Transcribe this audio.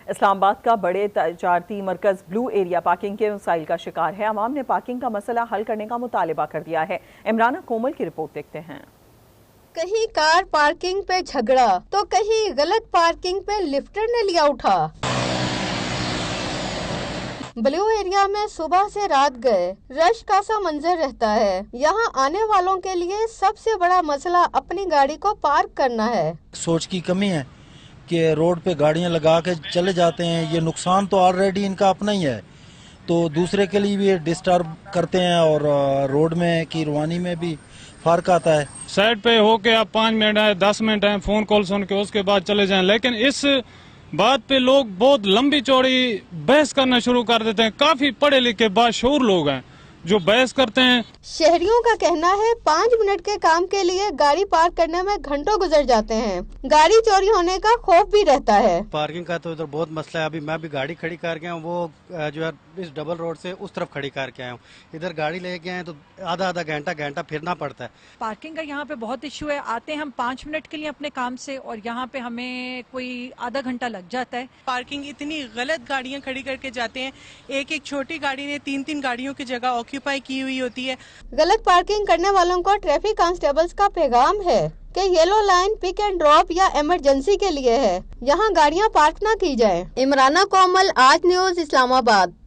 اسلام آباد کا بڑے تجارتی مرکز بلو ایریا پارکنگ کے مسائل کا شکار ہے۔ عوام نے پارکنگ کا مسئلہ حل کرنے کا مطالبہ کر دیا ہے۔ عمرانہ کومل کی رپورٹ دیکھتے ہیں۔ کہیں کار پارکنگ پہ جھگڑا تو کہیں غلط پارکنگ پہ لفٹر نے لیا اٹھا۔ بلو ایریا میں صبح سے رات گئے رش کا سا منظر رہتا ہے۔ یہاں آنے والوں کے لیے سب سے بڑا مسئلہ اپنی گاڑی کو پارک کرنا ہے۔ سوچ کی کمی ہے کہ روڈ پہ گاڑیاں لگا کے چلے جاتے ہیں، یہ نقصان تو آلریڈی ان کا اپنا ہی ہے، تو دوسرے کے لیے بھی ڈسٹرب کرتے ہیں اور روڈ میں کی روانی میں بھی فرق آتا ہے۔ سائڈ پہ ہو کے آپ 5 منٹ آئے 10 منٹ آئے فون کال سن کے اس کے بعد چلے جائیں، لیکن اس بات پہ لوگ بہت لمبی چوڑی بحث کرنا شروع کر دیتے ہیں۔ کافی پڑھے لکھے باشعور لوگ ہیں جو بحث کرتے ہیں۔ شہریوں کا کہنا ہے 5 منٹ کے کام کے لیے گاڑی پارک کرنے میں گھنٹوں گزر جاتے ہیں۔ گاڑی چوری ہونے کا خوف بھی رہتا ہے۔ پارکنگ کا تو ادھر بہت مسئلہ ہے۔ ابھی میں بھی گاڑی کھڑی کر کے ہوں، وہ جو ہے اس ڈبل روڈ سے اس طرف کھڑی کر کے آیا ہوں، ادھر گاڑی لے کے آئے تو آدھا گھنٹہ پھرنا پڑتا ہے۔ پارکنگ کا یہاں پہ بہت ایشو ہے۔ آتے ہیں ہم 5 منٹ کے لیے اپنے کام سے اور یہاں پہ ہمیں کوئی آدھا گھنٹہ لگ جاتا ہے۔ پارکنگ اتنی غلط گاڑیاں کھڑی کر کے جاتے ہیں، ایک چھوٹی گاڑی نے 3 گاڑیوں کی جگہ آکیوپائی کی ہوئی ہوتی ہے۔ غلط پارکنگ کرنے والوں کو ٹریفک کانسٹیبلز کا پیغام ہے کہ yellow line pick and drop یا ایمرجنسی کے لیے ہے، یہاں گاڑیاں پارک نہ کی جائیں۔ عمرانہ کومل، آج نیوز، اسلام آباد۔